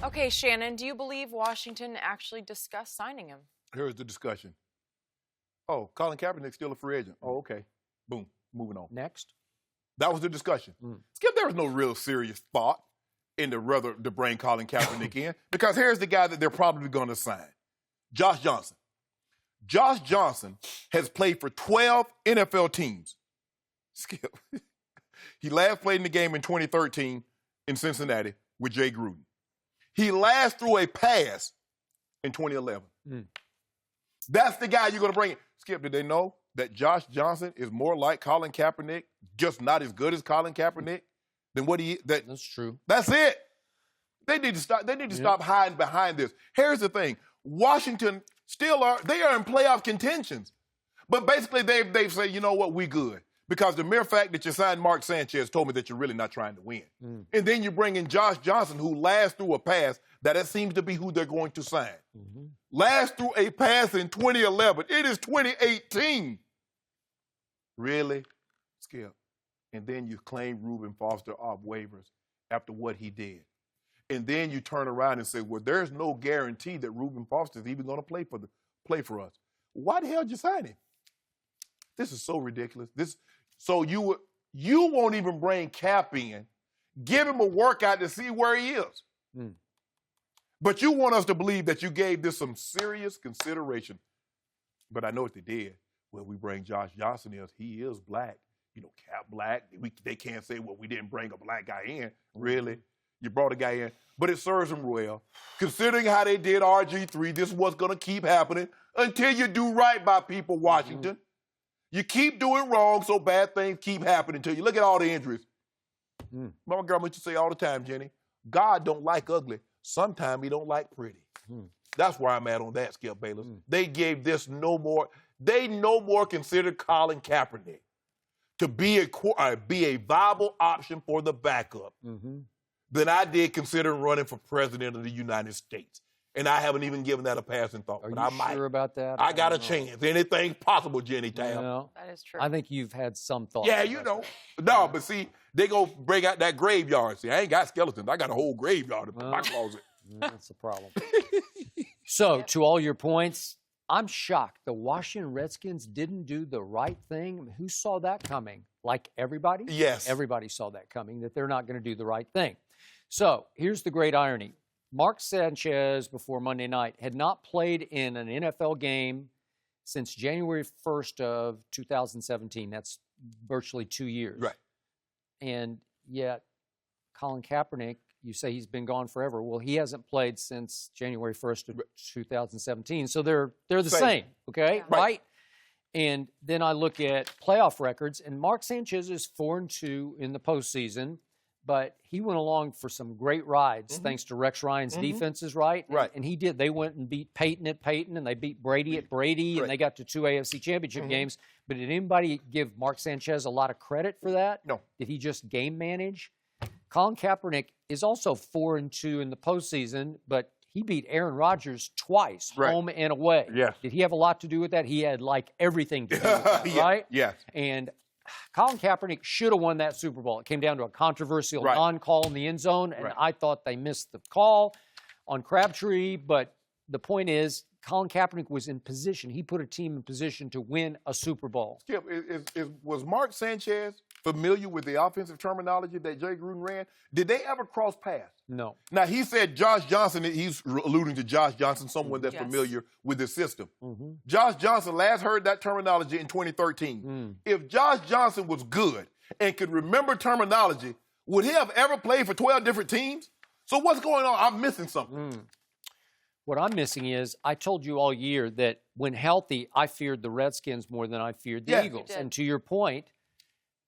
Okay, Shannon, do you believe Washington actually discussed signing him? Here's the discussion. Oh, Colin Kaepernick's still a free agent. Oh, okay. Boom. Moving on. Next. That was the discussion. Skip, there was no real serious thought into whether to bring Colin Kaepernick in, because here's the guy that they're probably going to sign. Josh Johnson. Josh Johnson has played for 12 NFL teams. Skip. He last played in the game in 2013 in Cincinnati with Jay Gruden. He last threw a pass in 2011. That's the guy you're going to bring in. Skip, did they know that Josh Johnson is more like Colin Kaepernick, just not as good as Colin Kaepernick? Than what he That's true. That's it. They need to stop. They need to stop hiding behind this. Here's the thing: Washington still are. They are in playoff contentions, but basically they've said, you know what, we good, because the mere fact that you signed Mark Sanchez told me that you're really not trying to win. And then you bring in Josh Johnson, who last threw a pass. That seems to be who they're going to sign. Last threw a pass in 2011. It is 2018. Really, Skip? And then you claim Reuben Foster off waivers after what he did. And then you turn around and say, well, there's no guarantee that Reuben Foster is even going to play for us. Why the hell did you sign him? This is so ridiculous. So you won't even bring Cap in, give him a workout to see where he is. But you want us to believe that you gave this some serious consideration. But I know what they did. Well, we bring Josh Johnson in. He is black. You know, Cap black. They can't say, well, we didn't bring a black guy in. Really? You brought a guy in. But it serves him well. Considering how they did RG3, this is what's going to keep happening until you do right by people, Washington. You keep doing wrong, so bad things keep happening to you. Look at all the injuries. My grandma used to say all the time, Jenny, God don't like ugly. Sometimes he don't like pretty. That's where I'm at on that, Skip Bayless. They gave this no more. They no more considered Colin Kaepernick to be a viable option for the backup than I did considering running for president of the United States. And I haven't even given that a passing thought. Are but you sure about that? I got a chance. Anything's possible, Jenny Tam. No, That is true. I think you've had some thoughts. Yeah, you know. No, but see, they go break out that graveyard. See, I ain't got skeletons. I got a whole graveyard in my closet. That's the problem. So, to all your points, I'm shocked. The Washington Redskins didn't do the right thing. I mean, who saw that coming? Like everybody? Yes. Everybody saw that coming, that they're not going to do the right thing. So, here's the great irony. Mark Sanchez, before Monday night, had not played in an NFL game since January 1st of 2017. That's virtually 2 years. Right. And yet, Colin Kaepernick, you say he's been gone forever. Well, he hasn't played since January 1st of 2017. So they're the same, okay? Yeah. Right? And then I look at playoff records, and Mark Sanchez is 4-2 in the postseason, but he went along for some great rides thanks to Rex Ryan's defenses, right? Right. And he did. They went and beat Peyton at Peyton, and they beat Brady at Brady, and they got to 2 AFC championship games. But did anybody give Mark Sanchez a lot of credit for that? No. Did he just game manage? Colin Kaepernick is also 4-2 in the postseason, but he beat Aaron Rodgers twice, home and away. Yes. Did he have a lot to do with that? He had like everything to do with that, right? Yes. And Colin Kaepernick should have won that Super Bowl. It came down to a controversial non-call in the end zone, and I thought they missed the call on Crabtree. But the point is, Colin Kaepernick was in position. He put a team in position to win a Super Bowl. Skip, was Mark Sanchez familiar with the offensive terminology that Jay Gruden ran? Did they ever cross paths? No. Now, he said Josh Johnson, he's alluding to Josh Johnson, someone that's familiar with the system. Josh Johnson last heard that terminology in 2013. If Josh Johnson was good and could remember terminology, would he have ever played for 12 different teams? So what's going on? I'm missing something. What I'm missing is, I told you all year that when healthy, I feared the Redskins more than I feared the Eagles. And to your point,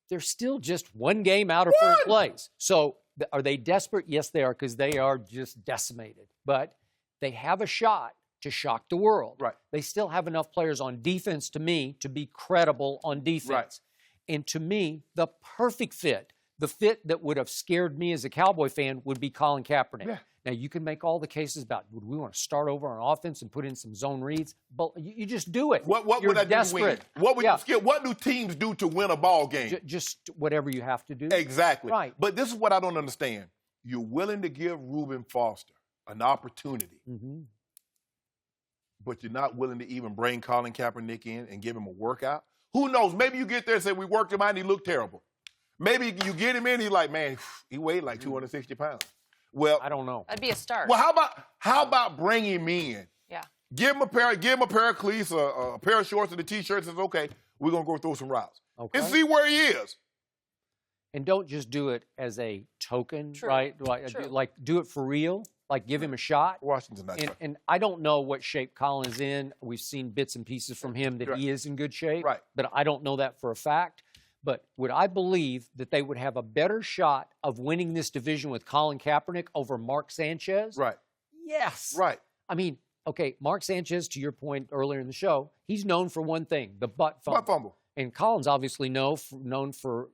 they're still just one game out of first place. So are they desperate? Yes, they are, because they are just decimated. But they have a shot to shock the world. Right. They still have enough players on defense, to me, to be credible on defense. Right. And to me, the perfect fit, the fit that would have scared me as a Cowboy fan, would be Colin Kaepernick. Yeah. Now, you can make all the cases about, would we want to start over on offense and put in some zone reads? But you just do it. What You're would I desperate. do to win? What do teams do to win a ball game? Just whatever you have to do. Exactly. Right. But this is what I don't understand. You're willing to give Reuben Foster an opportunity, Mm-hmm. but you're not willing to even bring Colin Kaepernick in and give him a workout? Who knows? Maybe you get there and say, we worked him out and he looked terrible. Maybe you get him in, he's like, man, he weighed like 260 pounds. Well, I don't know. That'd be a start. Well, how about bring him in? Yeah. Give him a pair of cleats, a pair of shorts and a T-shirt. Says, okay, we're gonna go through some routes and see where he is. And don't just do it as a token, True. right? True. Like do it for real. Like give him a shot. Washington's not trying. And I don't know what shape Colin's in. We've seen bits and pieces from him that he is in good shape. Right. But I don't know that for a fact. But would I believe that they would have a better shot of winning this division with Colin Kaepernick over Mark Sanchez? Right. Yes. Right. I mean, okay, Mark Sanchez, to your point earlier in the show, he's known for one thing, the butt fumble. Butt fumble. And Colin's obviously known for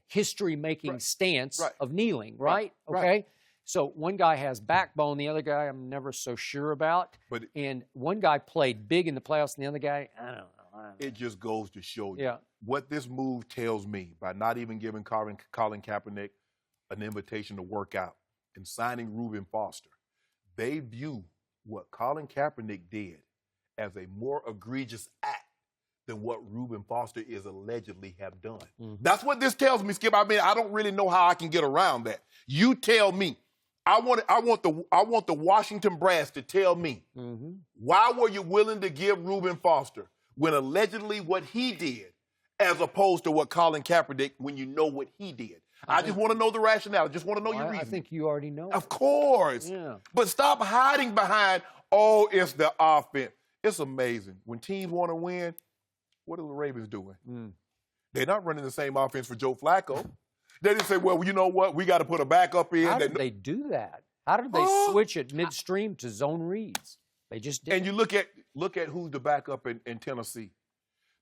history-making stance of kneeling, right? Right. Okay? So one guy has backbone, the other guy I'm never so sure about. And one guy played big in the playoffs, and the other guy, I don't know. It just goes to show you Yeah. what this move tells me by not even giving Colin Kaepernick an invitation to work out and signing Reuben Foster. They view what Colin Kaepernick did as a more egregious act than what Reuben Foster is allegedly have done. Mm-hmm. That's what this tells me, Skip. I mean, I don't really know how I can get around that. You tell me. I want the Washington brass to tell me, why were you willing to give Reuben Foster when allegedly what he did, as opposed to what Colin Kaepernick when you know what he did? I just want to know the rationale. I just want to know your reason. I think you already know. Of course. Yeah. But stop hiding behind, oh, it's the offense. It's amazing. When teams want to win, what are the Ravens doing? They're not running the same offense for Joe Flacco. They didn't say, well, you know what? We got to put a backup in. How did they do that? How did they switch it midstream to zone reads? They just did. And you look at who's the backup in Tennessee.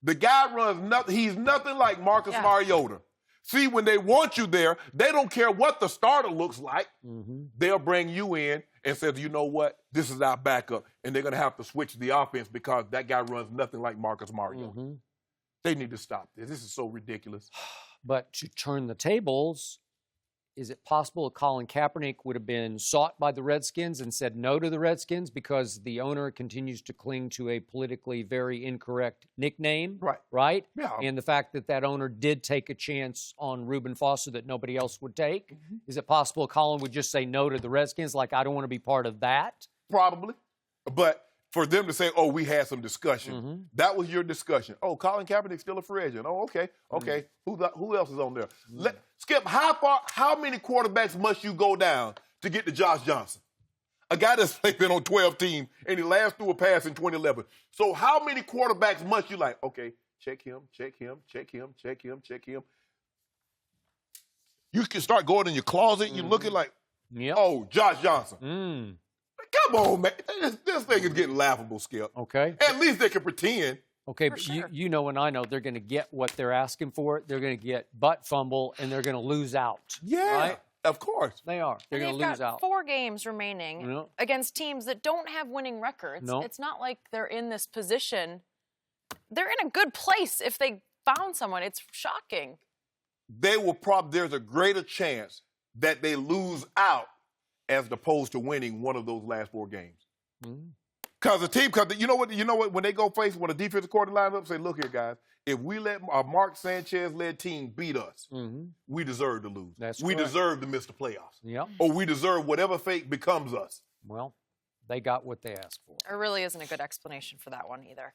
The guy runs nothing. He's nothing like Marcus Mariota. See, when they want you there, they don't care what the starter looks like. They'll bring you in and say, you know what? This is our backup. And they're going to have to switch the offense because that guy runs nothing like Marcus Mariota. They need to stop this. This is so ridiculous. But to turn the tables, is it possible that Colin Kaepernick would have been sought by the Redskins and said no to the Redskins because the owner continues to cling to a politically very incorrect nickname? Right? Yeah. And the fact that that owner did take a chance on Reuben Foster that nobody else would take? Is it possible Colin would just say no to the Redskins, like, I don't want to be part of that? Probably. But for them to say, oh, we had some discussion. That was your discussion. Oh, Colin Kaepernick's still a free agent. Oh, okay. Okay. Who else is on there? Skip, how many quarterbacks must you go down to get to Josh Johnson? A guy that's been on 12 teams, and he last threw a pass in 2011. So how many quarterbacks must you like, okay, check him, check him, check him, check him, check him. You can start going in your closet, you looking like, oh, Josh Johnson. Come on, man. This thing is getting laughable, Skip. Okay. At least they can pretend. Okay, but you know and I know they're going to get what they're asking for. They're going to get butt fumble, and they're going to lose out. Yeah, right? Of course. They are. They're going to lose out. 4 games remaining against teams that don't have winning records. It's not like they're in this position. They're in a good place if they found someone. It's shocking. There's a greater chance that they lose out as opposed to winning one of those last 4 games. Because you know what, when they go when a defensive coordinator lines up, say, look here, guys, if we let a Mark Sanchez-led team beat us, we deserve to lose. We deserve to miss the playoffs. Or we deserve whatever fate becomes us. Well, they got what they asked for. There really isn't a good explanation for that one either.